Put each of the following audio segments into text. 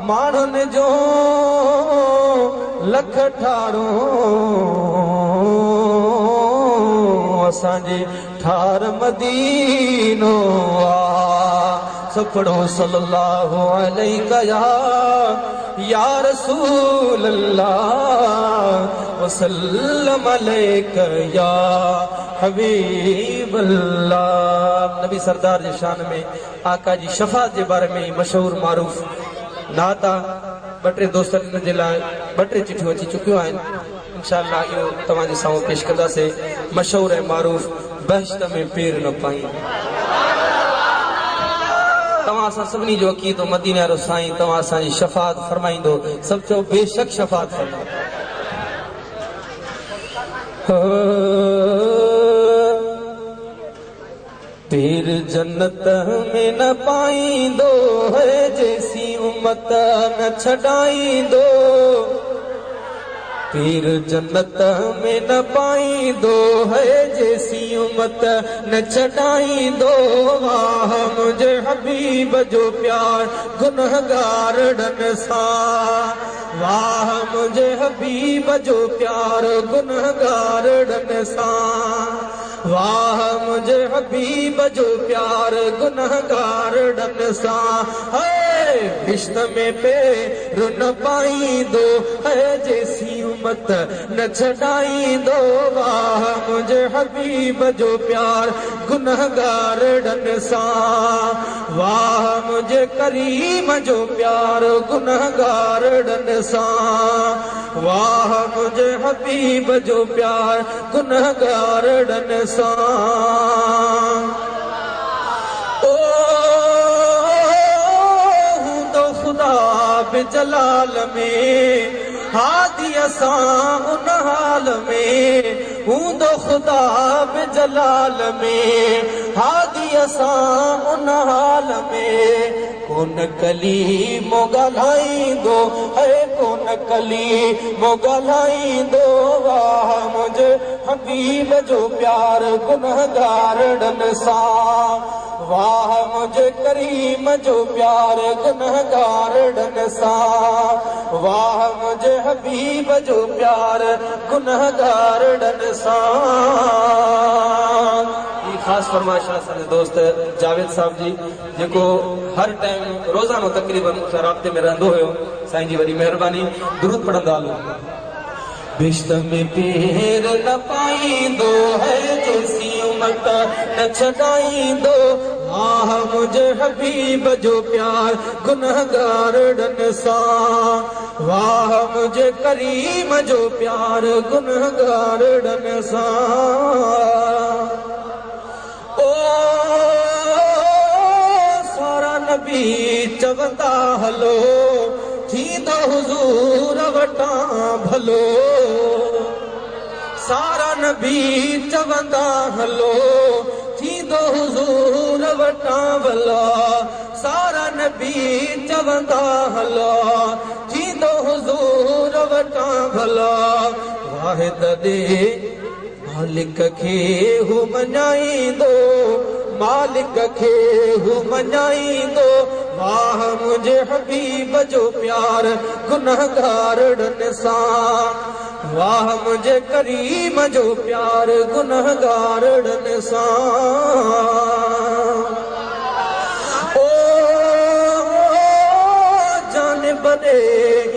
माण्हुनि जो लख ठारो असांजे ठार मदीनो आ सपड़ो सल्लल्लाहु अलैहि या रसूल अल्लाह वसल्लम अलैका या हबीब अल्लाह। नबी सरदार जे शान में आका जी शफात जे बारे में मशहूर मारूफ नाता ॿ टे दोस्तनि जे लाइ ॿ टे चिठियूं अची चुकियूं आहिनि। इंशाअल्लाह इहो तव्हांजे साम्हूं पेश कंदासीं। मशहूर ऐं मारूफ बहश्त में पेर न पाई। तव्हां असां सभिनी जो अक़ीदो मदीने वारो साईं तव्हां असांजी शफात फरमाईंदो। सभु चओ बेशक शफात फरमाईंदो। पीर जन्नत में न पाईंदो है जैसी उम्मत न छॾाईंदो। पीर जन्नत में न पाईंदो है जैसी उम्मत न छॾाईंदो। वाह मुझे हबीब जो प्यार गुनहगार ॾन सां। वाह मुझे हबीब जो प्यार गुनहगार ॾन सां। वाह मुझे हबीब जो प्यार गुनहगार ॾन सां। रिश्त में पेर न पाईंदो है जैसी उम्मत न छॾाईंदो। वाह मुझे हबीब जो प्यार गुनहगार ॾन सां। वाह मुझे करीम जो प्यार गुनहगार ॾन सां। वाह मुझे हबीब जो प्यार गुनहगार ॾन सां। खुदा बिजलाल में हादी असां उन हाल में हूंदो। खुदा बिजलाल में हादी असां उन हाल में कोन कली मोगलाईंदो है कोन कली मोगलाईंदो। वाह मुझे हबीब जो प्यार गुनहगार ॾन सां। वाह मुझे करीम जो प्यार गुनहगार ॾन सां। वाह मुझे हबीब जो प्यार गुनहगार ॾन सां। ख़ासि फरमाइश असांजे दोस्त जावेद साहब जी जेको हर टाइम रोज़ानो तक़रीबन राब्ते में रहंदो हुयो। साईं जी वॾी महिरबानी। दुरूद पढ़ंदा हलो। रिश्त में पेर न पाईंदो है जैसी उम्मत न छॾाईंदो। वाह मुझे हबीब जो प्यार गुनहगार ॾन सां। वाह मुझे करीम जो प्यार गुनहगार ॾन सां। ओ सारा नबी चवंदा हलो थींदो हुज़ूर वटां भलो। सारा नबी चवंदा हलो थींदो हुज़ूर वटां भला। सारा नबी चवंदा हलो थींदो हुज़ूर वटां भला। वाहिद दे मालिक खे हू मञाईंदो। मालिक खे हू मञाईंदो। वाह मुझे हबीब जो प्यार गुनहगार ॾन सां। वाह मुझे करीम जो प्यार गुनहगार ॾन सां। ओ जानिब ॾे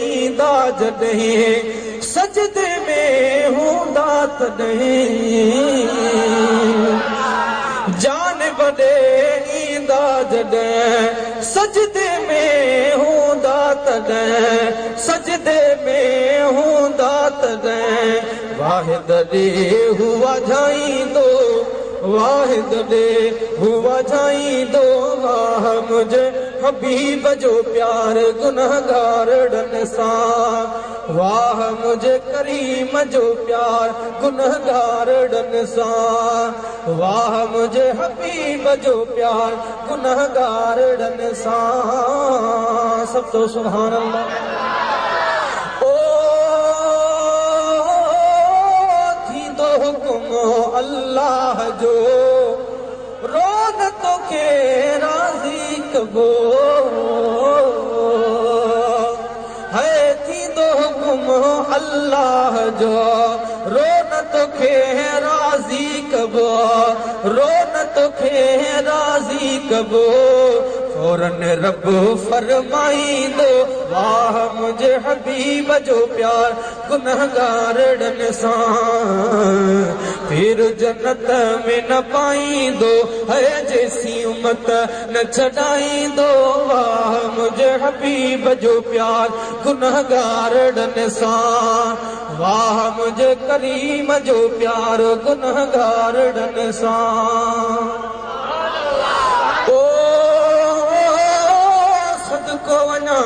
ईंदा जॾहिं सजदे में हूंदा तॾहिं। जानिब ॾे ईंदा जॾहिं सजदे में हूंदा तॾहिं। सजदे में हूंदा तॾहिं। वाहिद ॾे हू वॼाईंदो। वाहिद ॾे हू वॼाईंदो। वाह मुझे हबीब जो प्यार गुनहगार ॾन सां। वाह मुझे करीम जो प्यार गुनहगार ॾन सां। वाह मुझे हबीब जो प्यार गुनहगार ॾन सां। सब तो सुभान अल्लाह। ओ थींदो हुकुम अल्लाह जो रोन तोखे राज़ी कबो। अल्लाह जो रोन तोखे राज़ी कबो रोन तोखे राज़ी कबो फौरन रब फरमाईंदो वाह मुझे हबीब जो प्यार गुनहगारन सां फिर जन्नत में न पाईंदो है जैसी उम्मत न छॾाईंदो वाह मुझे हबीब जो प्यार गुनहगारन सां वाह मुझे करीम जो प्यार गुनहगारन सां सदको वञा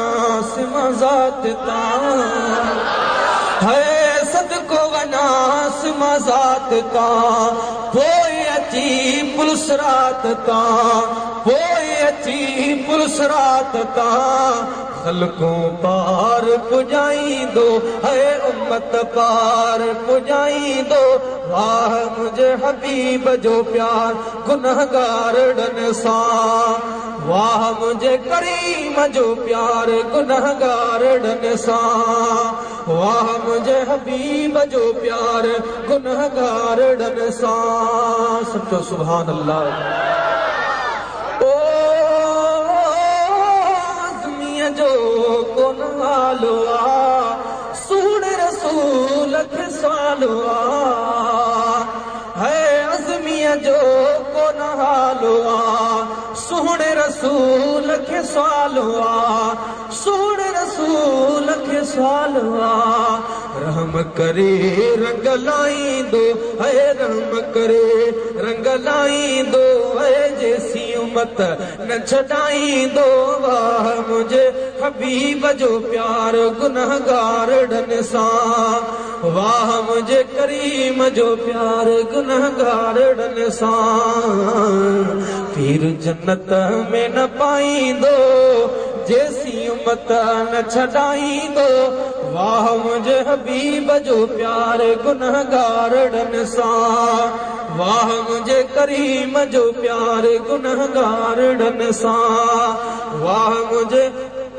सिमज़ात तां है सदको वञा सिमज़ात तां पोइ अची पुलिस रात तां पोइ अची पुलिस रात तां ख़ल्क़ों पार पुॼाईंदो है उम्मत पार पुॼाईंदो वाह मुझे हबीब जो प्यार गुनहगारन सां वाह मुझे करीम जो प्यार गुनहगारन सां वाह मुझे हबीब जो प्यार गुनहगारन सां सचो सुभान अल्लाह ओ आज़मीअ जो कोन हालो आ सुहिणे रसूल खे सालो आ है आज़मीअ जो कोन हालो आ सुहिणे रसूल खे सालो आ सुहिणे रसूल खे सालो आ रहम करे रंग लाईंदो है रहम करे रंग लाईंदो है जैसी उम्मत न छॾाईंदो वाह मुझे हबीब जो प्यार गुनहगारन सां वाह मुझे करीम जो प्यार गुनहगारन सां फिर जन्नत में न पाईंदो जैसी उम्मत न छॾाईंदो वाह मुझे हबीब जो प्यार गुनहगारन सां वाह मुझे करीम जो प्यार गुनहगारन सां वाह मुझे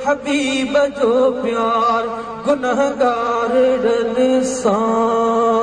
हबीब जो प्यार गुनहगारन सां